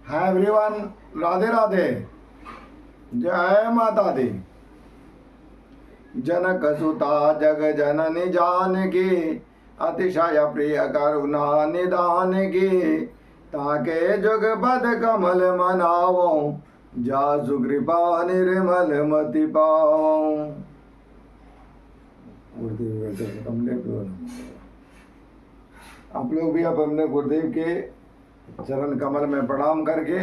Hi everyone, Radhe Radhe, जय माता दी। जनक सुता जग जननी जानकी, अतिशय प्रिय करुणा निदान की। ताके जुग पद कमल मनावो, जासु कृपा निर्मल मति पाओ। आप लोग भी अब अपने गुरुदेव के चरण कमल में प्रणाम करके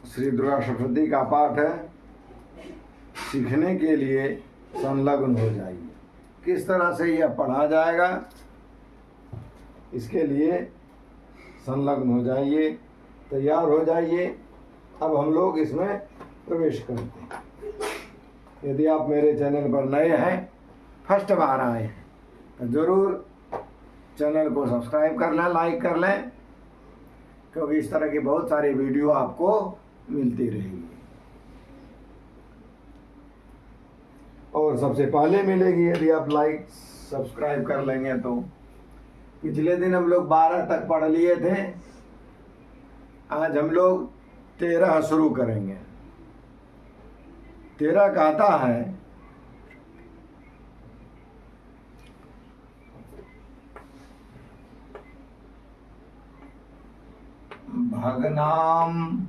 श्री दुर्गा सप्तशती का पाठ सीखने के लिए संलग्न हो जाइए। किस तरह से यह पढ़ा जाएगा, इसके लिए संलग्न हो जाइए, तैयार हो जाइए। अब हम लोग इसमें प्रवेश करते हैं। यदि आप मेरे चैनल पर नए हैं, फर्स्ट बार आए हैं, तो ज़रूर चैनल को सब्सक्राइब कर लें, लाइक कर लें, क्योंकि इस तरह की बहुत सारी वीडियो आपको मिलती रहेगी और सबसे पहले मिलेगी यदि आप लाइक सब्सक्राइब कर लेंगे तो। पिछले दिन हम लोग 12 तक पढ़ लिए थे, आज हम लोग 13 शुरू करेंगे। 13 कहता है, भगनाम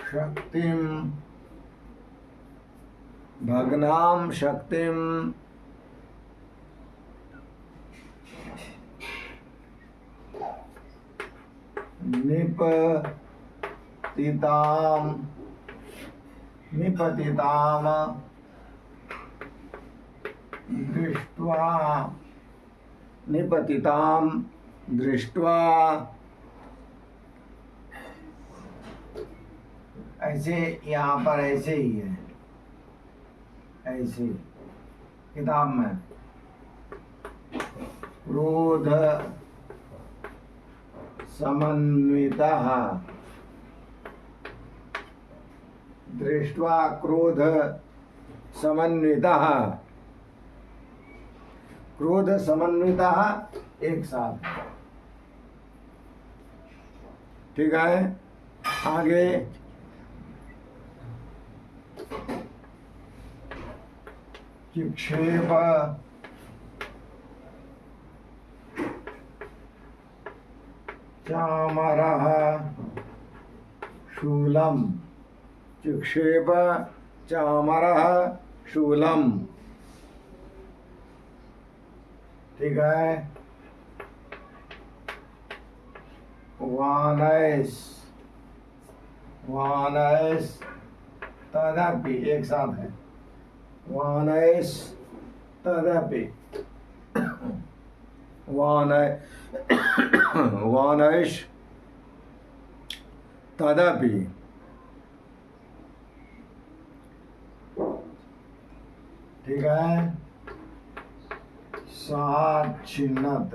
शक्तिम, भगनाम शक्तिम निपतिताम, निपतिताम दृष्ट्वा, निपतिताम दृष्ट्वा। ऐसे यहाँ पर ऐसे ही है, ऐसे किताब में क्रोध समन्वितः दृष्ट्वा, क्रोध समन्वितः, क्रोध समन्वितः एक साथ। ठीक है, आगे चिक्षेप चामरः शूलम, चिक्षेप चामरः शूलम। ठीक है, वानैस, वानैस तदपि एक साथ है, वानैस तदपि, वानैस तदपि। ठीक है, साच्छिन्नत,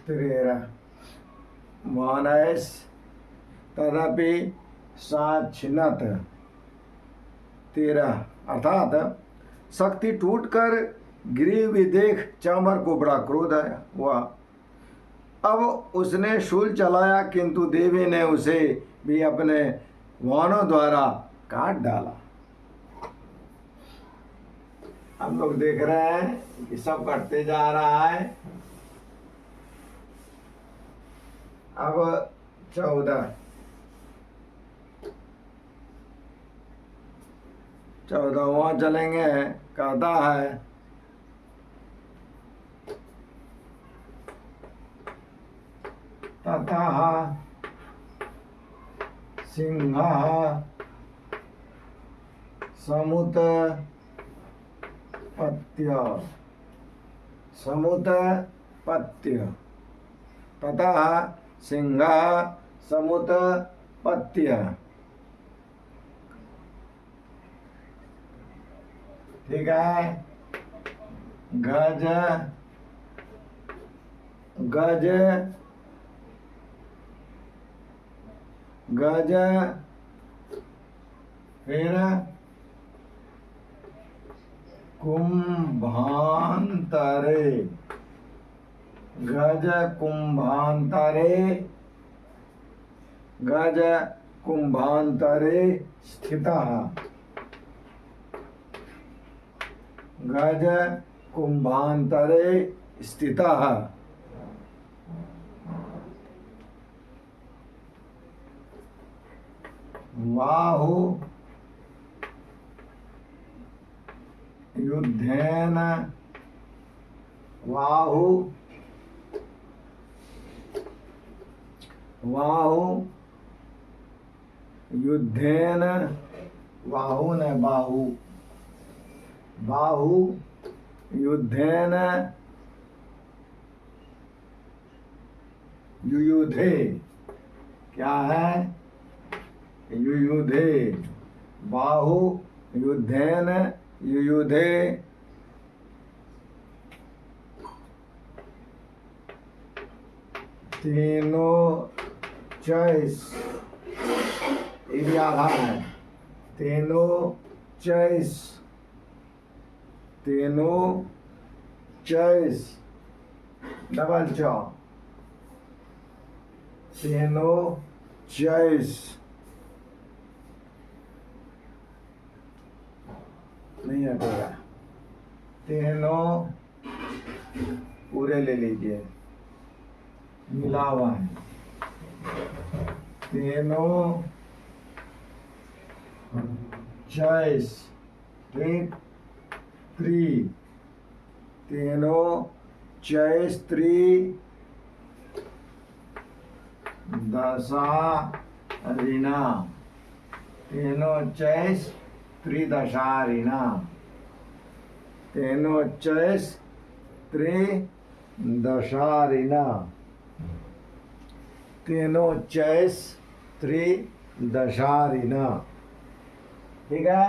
तेरह, वानैस तदपि साच्छिन्नत 13। अर्थात शक्ति टूटकर गिरी हुई देख चामर को बड़ा क्रोध आया हुआ। अब उसने शूल चलाया, किंतु देवी ने उसे भी अपने वाणों द्वारा काट डाला। हम लोग देख रहे हैं कि सब कटते जा रहा है। अब 14वां चलेंगे। कहता है, ततः सिंहः समुत्पत्य, समुत्पत्य, ततः सिंहः समुत्पत्य। ठीक है, गज, गज, गज, फिर कुंभांतरे, गज कुंभांतरे, गज कुंभांतरे स्थितः, गज कुंभांतरे स्थितः। बाहु युद्धेन, बाहु युद्धेन, बाहु न बाहु, बाहु युद्धेन युयुधे, क्या है? युयुधे, बाहु युद्धेन युयुधे, तीनों चॉइस, ये भी आधार है। तीनों चॉइस, तीनों चॉइस, डबल चौ, तीनों चॉइस, नहीं हटेगा। तीनों पूरे ले लीजिए, मिला हुआ है। तीनों चॉइस, ठीक, थ्री, तीनों चॉइस थ्री, दशारिणा, तीनों चॉइस त्रिदशारिणा, तीनों चॉइस त्रिदशारिणा, तीनों चॉइस त्रिदशारिणा, ठीक है।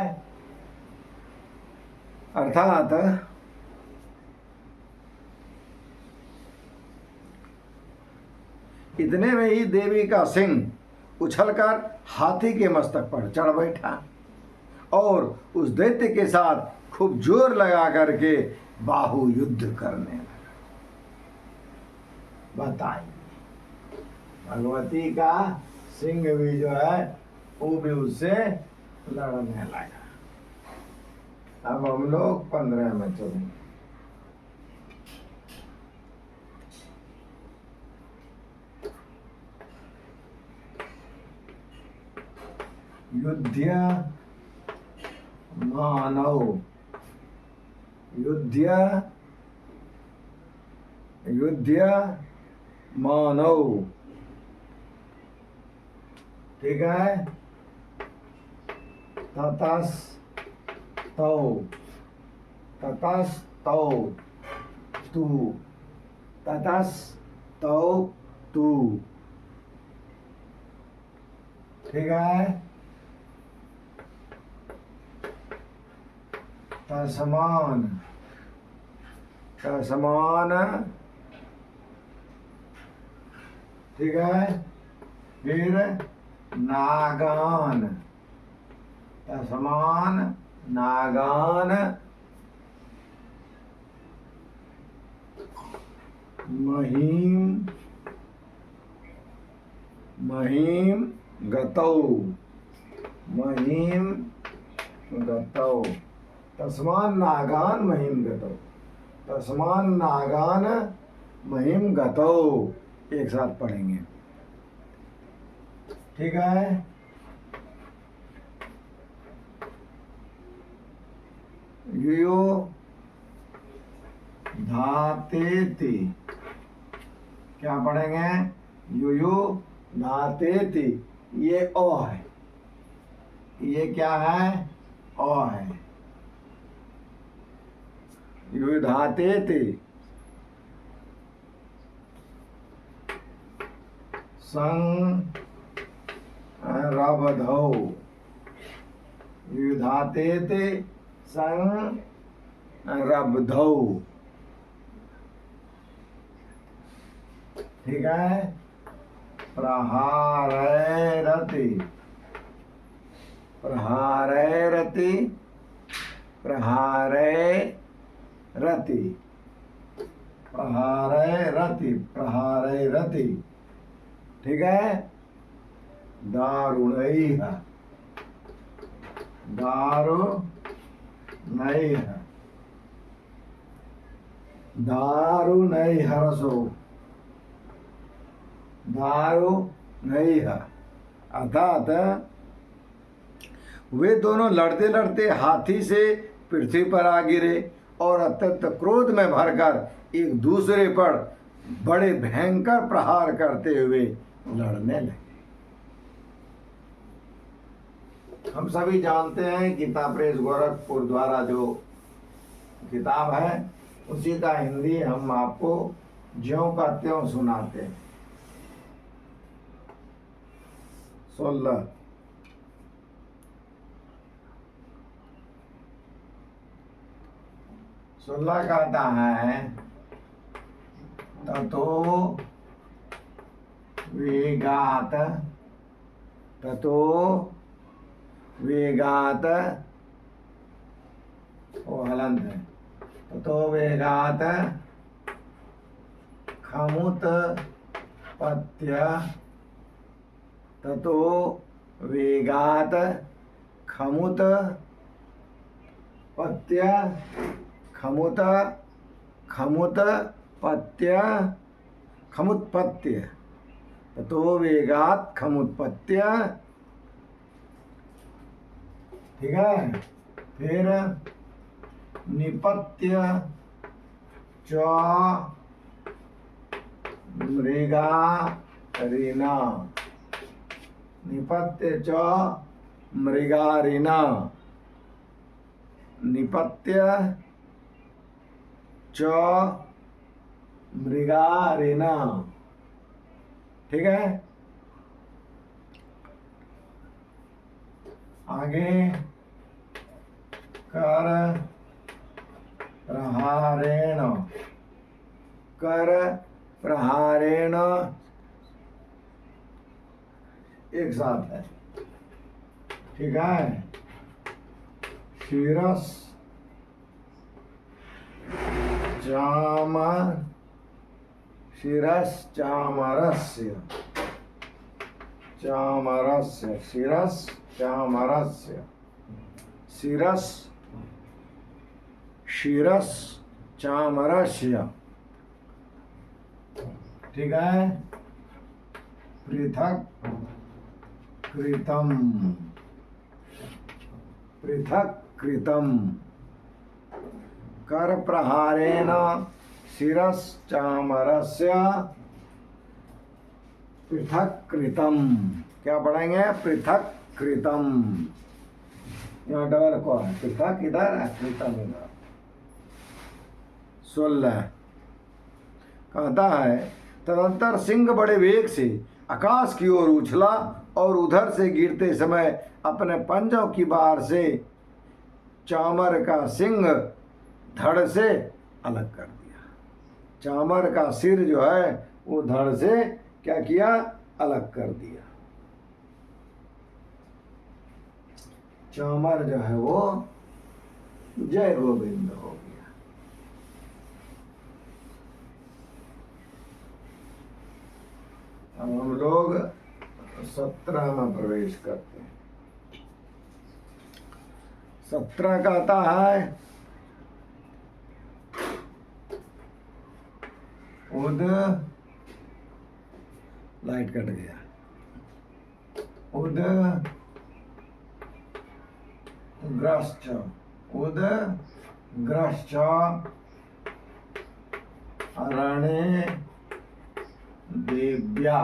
अर्थात इतने में ही देवी का सिंह उछलकर हाथी के मस्तक पर चढ़ बैठा और उस दैत्य के साथ खूब जोर लगा करके बाहु युद्ध करने लगा। बताइए, भगवती का सिंह भी जो है वो भी उससे लड़ने लगा। अब हम लोग 15 में चलेंगे। युध्य मानव, युध्य मानव, ठीक है। ततस्तौ, ततस्तौ तु, ततस्तौ तु, ठीक है। तस्मान, तस्मान, ठीक है। फिर नागान, तस्मान नागान, महीम, महीम गतौ, महीम गतौ, तस्मान नागान महीम गतौ, तस्मान नागान महीम गतौ, एक साथ पढ़ेंगे, ठीक है। यो धातेति, क्या पढ़ेंगे? यो धातेति, ये ओ है, ये क्या है? ओ है। यो धातेति संरबधौ, युधातेति संरबधौ, ठीक है। प्रहारैरति, प्रहारैरति प्रहारे रति, प्रहारे रति, प्रहारे रति। ठीक है। दारुणैः, दारुणैः, दारुणैः रसो, दारुणैः। अर्थात वे दोनों लड़ते लड़ते हाथी से पृथ्वी पर आ गिरे और अत्यंत क्रोध में भरकर एक दूसरे पर बड़े भयंकर प्रहार करते हुए लड़ने लगे। हम सभी जानते हैं गीता प्रेस गोरखपुर द्वारा जो किताब है उसी का हिंदी हम आपको ज्यों का त्यों सुनाते हैं। 16 कहता है ततो वेगात, ततो वेगात, वो हलंत है, ततो वेगात खमुत्पत्य, ततो वेगात खमुत्पत्य, खमुत्पत्य, ततो वेगात खमुत्पत्य। ठीक है। फिर निपत्य च मृगारिणा, निपत्य च मृगारिणा, निपत्य च मृगारिणा। ठीक है। आगे कर प्रहारेण, कर प्रहारेण, एक साथ है। ठीक है। शिरस चाम, शिरस चामरस्य, चामरस्य, शिरस चामरस्य, शिरस, शिरस चामरस्य। ठीक है। पृथक कृतम, पृथक कृतम, कर प्रहारेण शिरस चामरस्य पृथक कृतम। क्या पढ़ेंगे? पृथक कृतम। यहाँ डबल को है, पृथक इधर है, कृतम इधर। 16 कहता है तदंतर सिंह बड़े वेग से आकाश की ओर उछला और उधर से गिरते समय अपने पंजों की बाहर से चामर का सिंह धड़ से अलग कर दिया। चामर का सिर जो है वो धड़ से क्या किया? अलग कर दिया। चामर जो है वो जय गोविंद हो गया। अब हम लोग 17 में प्रवेश करते हैं। 17 कहता है उद, लाइट कट गया, उद ग्रश्च, उद ग्रश्च अरणे देव्या,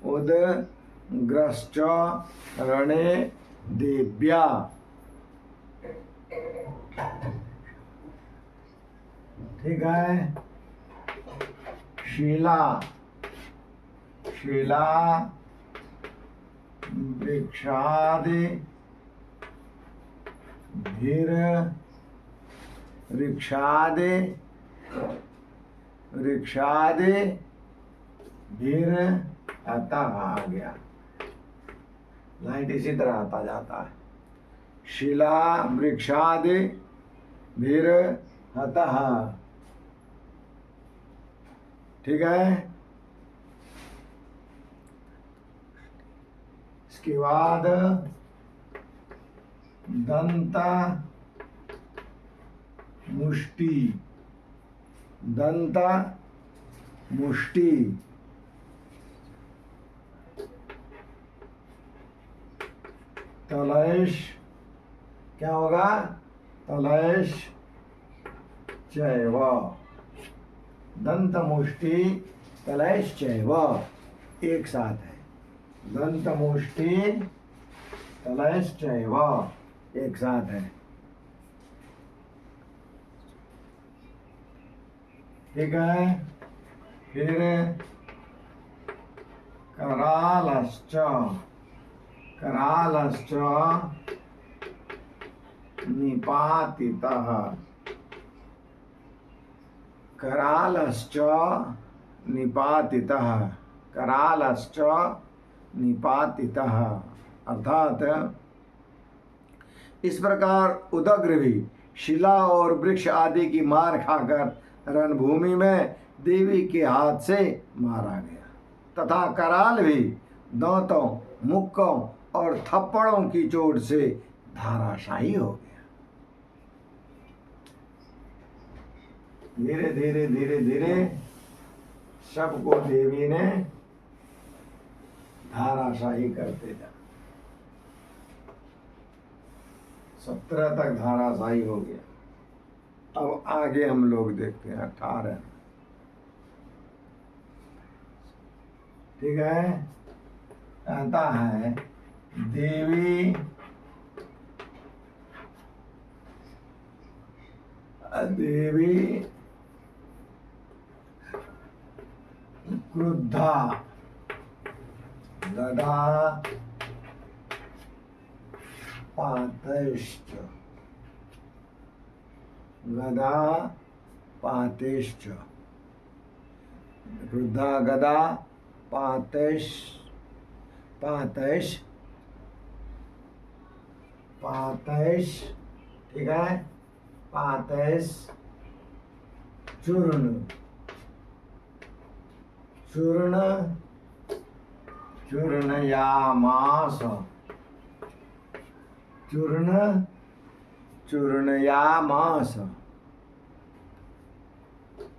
उद ग्रश्च रणे देव्या। ठीक है। शीला, शीला वृक्षादि धीर, वृक्षादि, वृक्षादि धीर आता आ गया। लाइट इसी तरह आता जाता है। शिला वृक्षादि हतः। ठीक है। इसके बाद दंत मुष्टि, दंत मुष्टि, तलैश, क्या होगा? तलैश चैव, दंत मुष्टि तलैश चैव एक साथ है। दंत मुष्टि तलैश चैव एक साथ है। ठीक है। फिर करालश्च, करालश्च निपातितः, करालश्च निपातितः, करालश्च निपातितः अर्थात इस प्रकार उदग्र भी शिला और वृक्ष आदि की मार खाकर रणभूमि में देवी के हाथ से मारा गया तथा कराल भी दांतों, मुक्कों और थप्पड़ों की चोट से धाराशायी हो गया। धीरे धीरे धीरे धीरे सबको देवी ने धाराशाही करते जा, 17 तक धाराशाही हो गया। अब आगे हम लोग देखते हैं 18। ठीक है। कहता है देवी देवी क्रुद्धा गदा पातैश्च, गदा पातैश्च, क्रुद्धा गदा पातैश, पातैश, पातैश, ठीक है, पातैश चूर्ण, चूर्ण, चूर्णयामास, चूर्ण, चूर्णयामास,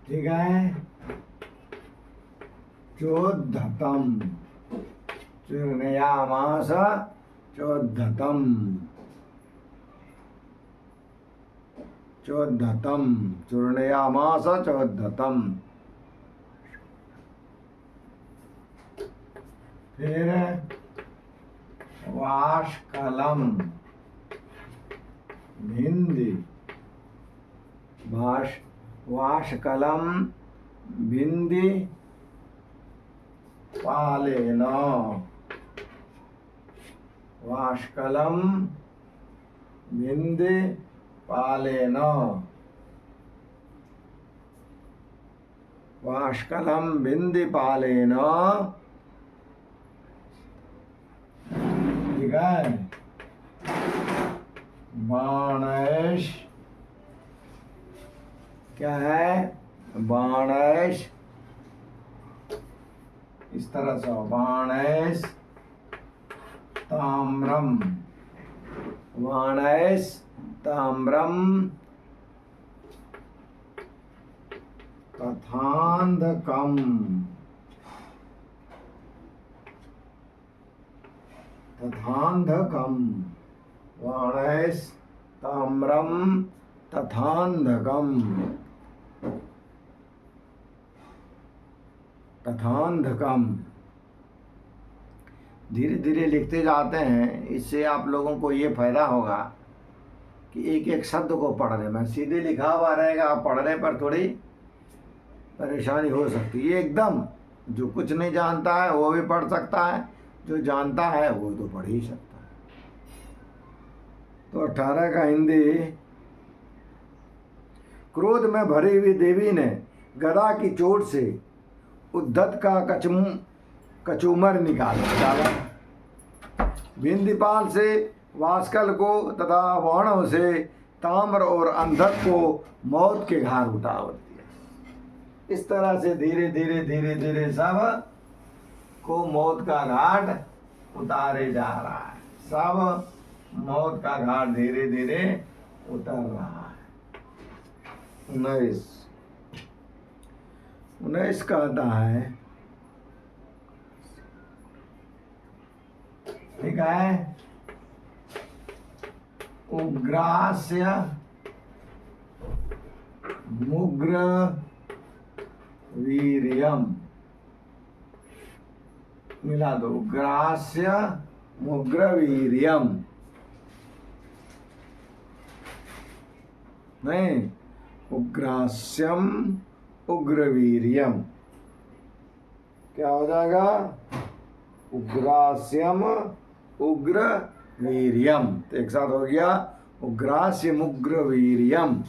ठीक है, चोद्धतम, चूर्णयामास चोद्धतम, चोद्धतम, चूर्णयामास चोद्धतम। फिर वाष्कलम भिंदी, वाष्कलम भिंदी पालेन, वाष्कलम भिंदी पालेन, वाष्कलम भिंदी पालेन, ठीक है। बाणैश, क्या है? बाणैश, इस तरह से बाणैश ताम्रम, बाणैश ताम्रम तथांधकम, तथांधकम, बाणैश ताम्रम तथांधकम, तथांधकम। धीरे धीरे लिखते जाते हैं, इससे आप लोगों को ये फायदा होगा कि एक एक शब्द को पढ़ने में, सीधे लिखा हुआ रहेगा, आप पढ़ने पर थोड़ी परेशानी हो सकती है। एकदम जो कुछ नहीं जानता है वो भी पढ़ सकता है, जो जानता है वो तो पढ़ ही सकता है। तो 18 का हिंदी। क्रोध में भरी हुई देवी ने गदा की चोट से उद्धत का कचूमर निकाला, भिंदीपाल से वास्कल को तथा वर्णों से ताम्र और अंधक को मौत के घाट उतार दिया। इस तरह से धीरे धीरे धीरे धीरे सब को मौत का घाट उतारे जा रहा है। सब मौत का घाट धीरे धीरे उतर रहा है। 19 कहता है, ठीक है, उग्रास्य मुग्र वीर्यम, मिला दो, उग्रास्य मुग्र वीर्यम, नहीं, उग्रास्यम उग्रवीर्यम, क्या हो जाएगा? उग्रास्यम उग्र वीर्यम। तो एक साथ हो गया उग्रास्य मुग्र वीर्यम।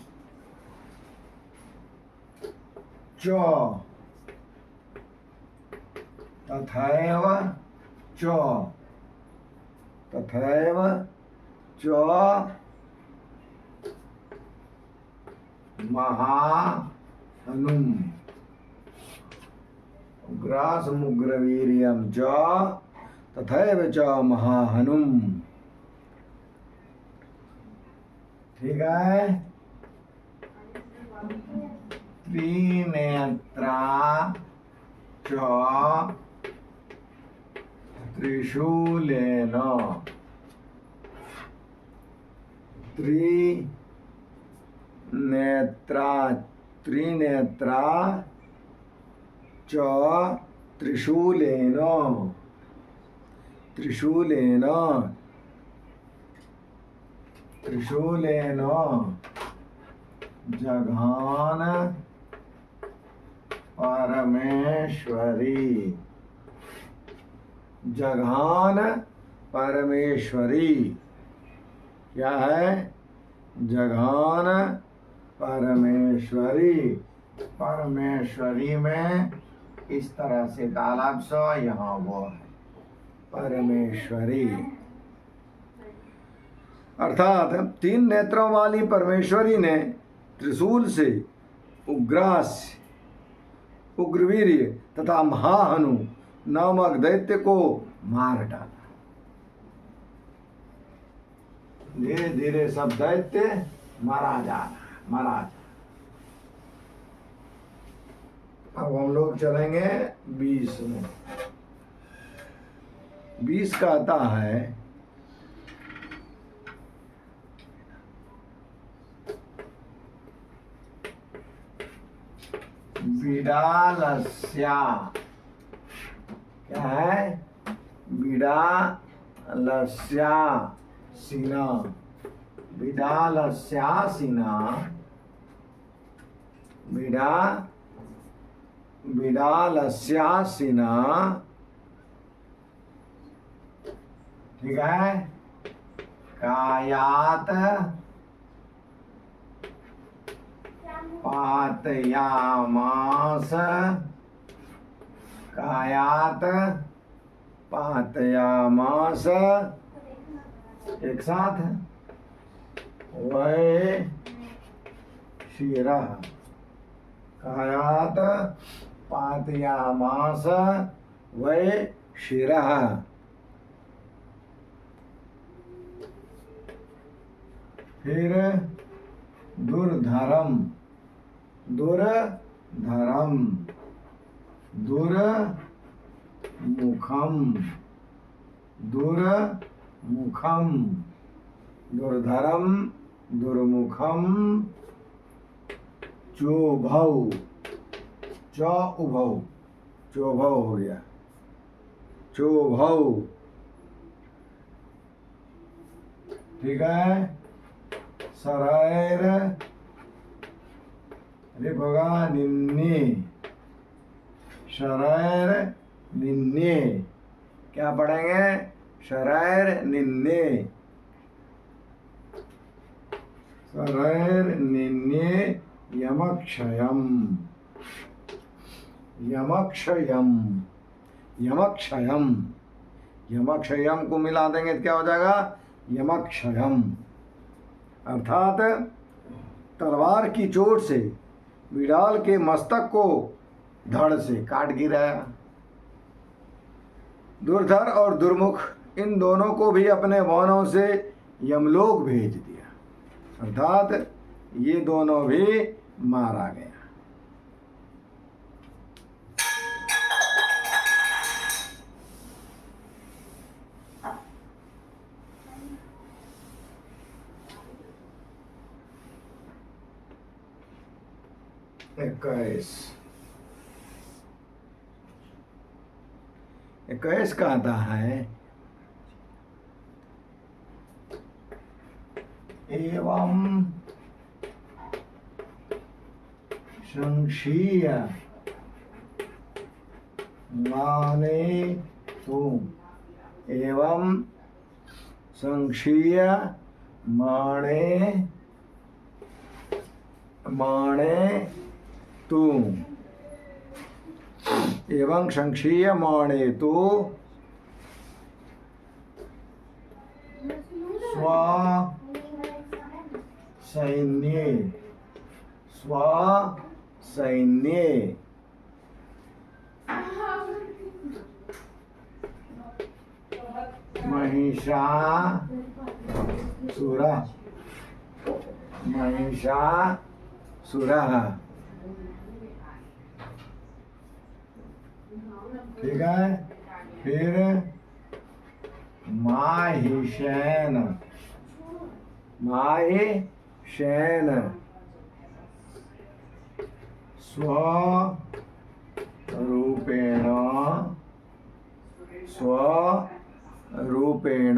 च तथैव च तथैव च महाहनुम, उग्रास मुग्र वीर्यम च तथैव च महाहनुम। ठीक है, त्रिनेत्रा च त्रिशूलेन, त्रिनेत्रा च त्रिशूलेन, त्रिशूलेन त्रिशूलेन जघान परमेश्वरी, जघान परमेश्वरी, क्या है? जघान परमेश्वरी। परमेश्वरी में इस तरह से तालाब सा, यहाँ वो है परमेश्वरी। अर्थात 3 नेत्रों वाली परमेश्वरी ने त्रिशूल से उग्रास्य उग्रवीर्य तथा महाहनु नामक दैत्य को मार डाला। धीरे धीरे सब दैत्य मारा जा रहा। अब हम लोग चलेंगे 20 में। 20 कहता है, बिडालस्या, क्या है? बिडालस्यासिना, बिडालस्यासिना, बिडालस्यासिना, ठीक है, कायात पातयामास, कायात पातयामास, एक साथ, वै शिरः, कायात पातयामास वै शिरः। फिर दुर्धरम, दुर्धरम, दुर्मुखम, दुर्मुखम, दुर्धरम दुर्मुखम, चोभौ, चौभौ, चोभौ हो गया, चोभौ, ठीक है। सरैर रिपगा निन्ने, शरैर निन्ने, क्या पढ़ेंगे? शरैर निन्ने, शरैर निन्ने यमक्षयम, यमक्षयम, यमक्षयम, यमक्षयम को मिला देंगे तो क्या हो जाएगा? यमक्षयम, अर्थात तलवार की चोट से बिलाल के मस्तक को धड़ से काट गिराया। दुर्धर और दुर्मुख इन दोनों को भी अपने वाहनों से यमलोक भेज दिया, अर्थात ये दोनों भी मारा गया। इक्कीस कहता है एवं संशीय माने तुम, एवं संशीय माने तुम, एवं संक्षीय माणे तो स्व सैन्ये महिषासुरः, ठीक है। फिर माहिषेन स्वरूपेण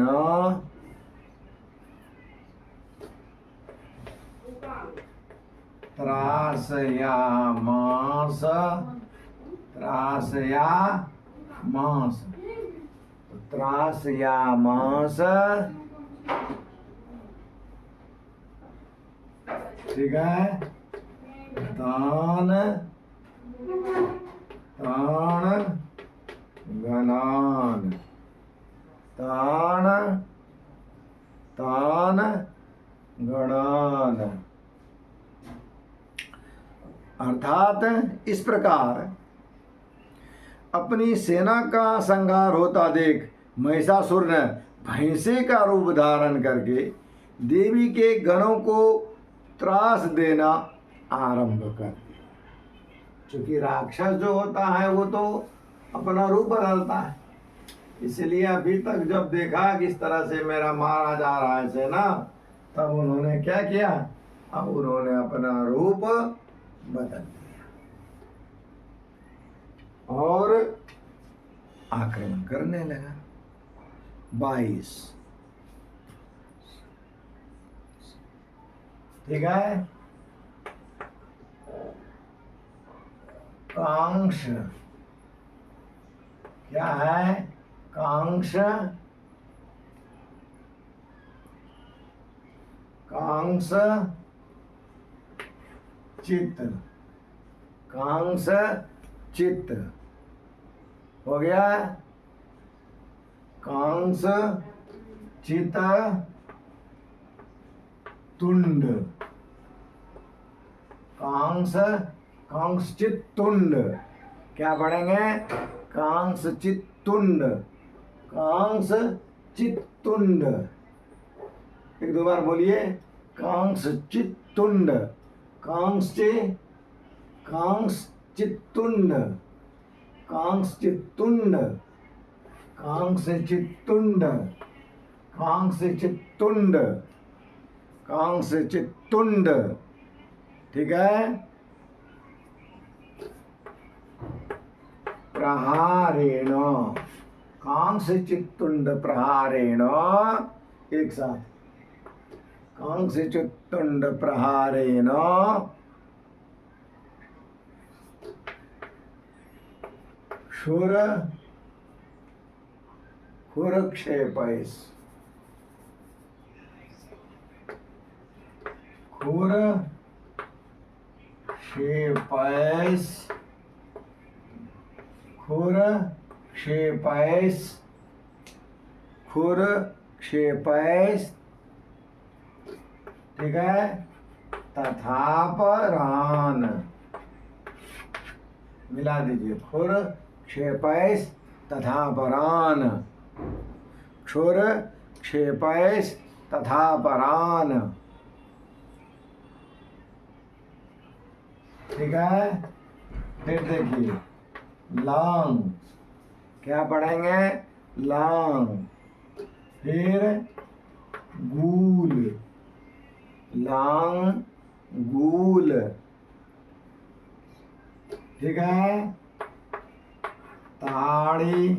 त्रासयामास, ठीक है। तान गणान, अर्थात इस प्रकार अपनी सेना का संहार होता देख महिषासुर ने भैंसे का रूप धारण करके देवी के गणों को त्रास देना आरंभ कर दिया। क्योंकि राक्षस जो होता है वो तो अपना रूप बदलता है, इसलिए अभी तक जब देखा कि इस तरह से मेरा मारा जा रहा है सेना, तब उन्होंने क्या किया, अब उन्होंने अपना रूप बदल दिया और आक्रमण करने लगा। 22, ठीक है। कांक्ष क्या है? कांक्ष चित्त, कांक्ष चित्त हो गया। कांक्ष चित्त तुंड, कांक्ष चित्त तुंड, क्या पढ़ेंगे? कांक्ष चित्त तुंड, कांक्ष चित्त तुंड। एक दो बार बोलिए, कांक्ष चित्त तुंड, कांक्ष चित्त तुंड, कांक्ष चित्त तुंड, कांक्ष चित्त तुंड, कांक्ष चित्त तुंड, कांक्ष चित्त तुंड, ठीक है। प्रहारेण, कांक्ष चित्त तुंड प्रहारेण, एक साथ, कांक्ष चित्त तुंड प्रहारेण खुरक्षेपैस्, खुरक्षेपैस् क्षेपैस, ठीक है, तथापरान, मिला दीजिए, खुर क्षेपैस तथापरान, क्षुर क्षेपैस तथापरान, ठीक है। फिर देखिए लांग, क्या पढ़ेंगे, लांग, फिर गूल, लांग गूल, ठीक है, ताड़ी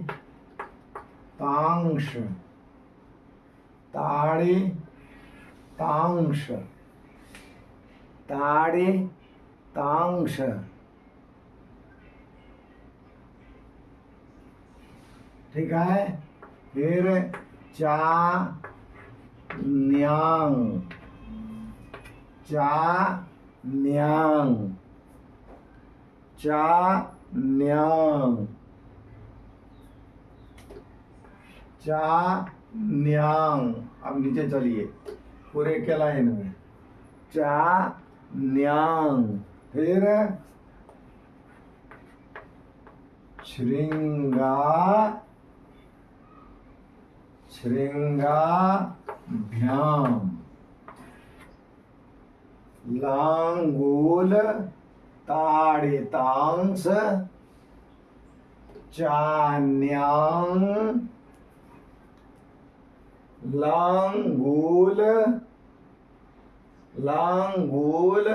तांश, ताड़ी तांश, ताड़ी तांश, ठीक है। फिर चा न्यांग, चा न्यांग, चा न्यांग, चा न्यांग। अब नीचे चलिए पूरे के लाइन में, चा न्यांग, फिर श्रृंगा, श्रृंगाभ्याम, लांगूल ताड़ितांश, चान्यांग, लांगूल, लांगूल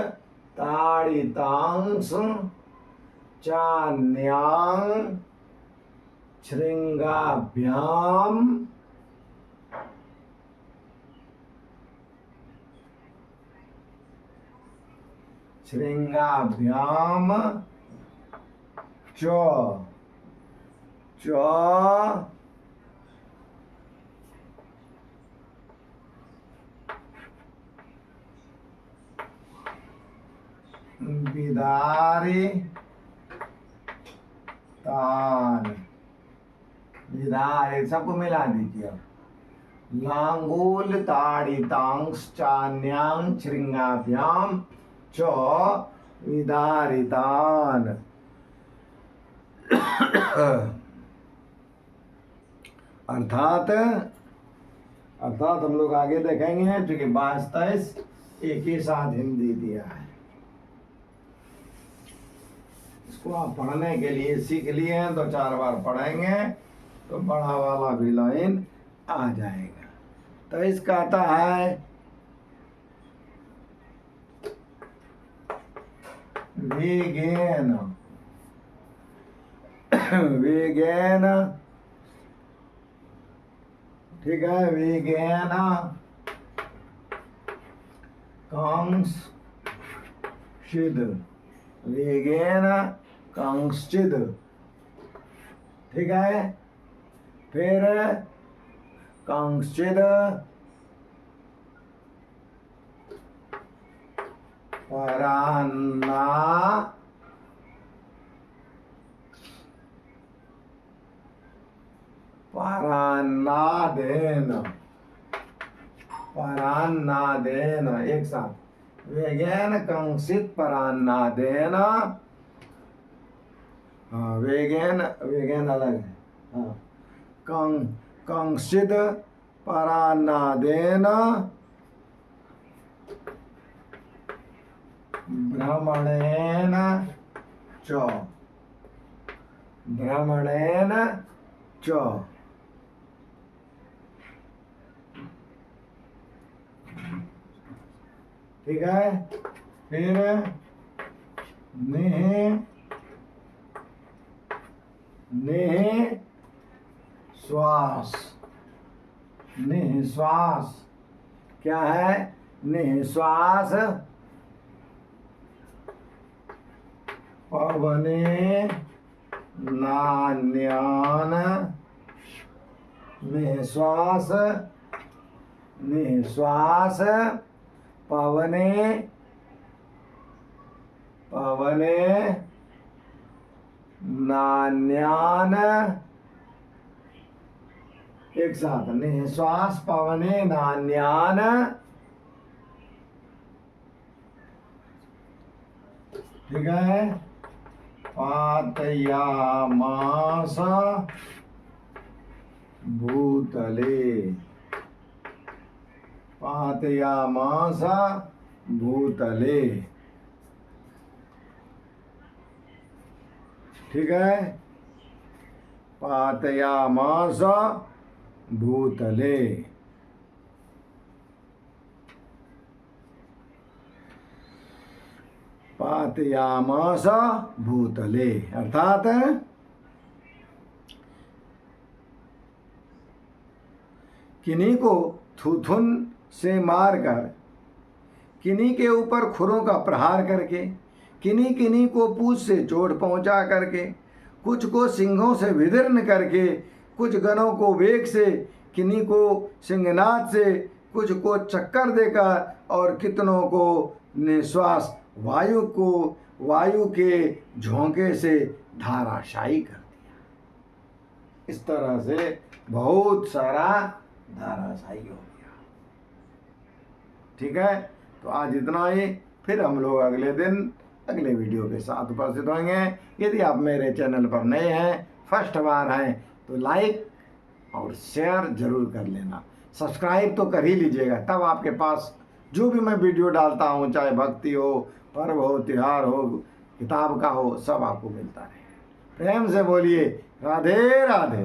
ताड़ितांश, चान्यांग, श्रृंगाभ्याम, श्रृंगाभ्याम, च च विदारी तान, विदारी, सबको मिला दीजिए। लांगूल ताड़ितांश चान्यांग श्रृंगाभ्याम च विदारितान। अर्थात हम लोग आगे देखेंगे, क्योंकि 22-23 एक ही साथ हिंदी दिया है। इसको आप पढ़ने के लिए सीख लिए हैं तो 4 बार पढ़ेंगे तो बड़ा वाला भी लाइन आ जाएगा। तो इसका आता है वेगेन, वेगेन, ठीक है, वेगेन कांक्षिद, वेगेन कांक्षिद, ठीक है। फिर कांक्षिद परान्ना, परान्नादेन, परान्नादेन, एक साथ, वेगेन कांक्षित परान्नादेन। हाँ, वेगेन, वेगेन अलग है, हाँ, कांक्षित परान्नादेन भ्रमणेन च, भ्रमणेन च, ठीक है। फिर निह, निह श्वास, निःश्वास, क्या है, निःश्वास पवने नान्यान, निःश्वास, निःश्वास पवने, पवने नान्यान एक साथ, निश्वास पवने नान्यान, ठीक है, पातयामास भूतले, पातयामास भूतले, ठीक है, पातयामास भूतले, पातयामास भूतले, अर्थात किन्हीं को थूथुन से मारकर, किन्हीं के ऊपर खुरों का प्रहार करके, किन्हीं किन्हीं को पूंछ से चोट पहुंचा करके, कुछ को सिंहों से विदीर्ण करके, कुछ गणों को वेग से, किन्हीं को सिंहनाद से, कुछ को चक्कर देकर और कितनों को निश्वास वायु के झोंके से धाराशायी कर दिया। इस तरह से बहुत सारा धाराशायी हो गया। ठीक है, तो आज इतना ही, फिर हम लोग अगले दिन अगले वीडियो के साथ उपस्थित होंगे। यदि आप मेरे चैनल पर नए हैं, फर्स्ट बार हैं, तो लाइक और शेयर जरूर कर लेना, सब्सक्राइब तो कर ही लीजिएगा, तब आपके पास जो भी मैं वीडियो डालता हूँ, चाहे भक्ति हो, पर्व हो, त्योहार हो, किताब का हो, सब आपको मिलता रहे। प्रेम से बोलिए राधे राधे।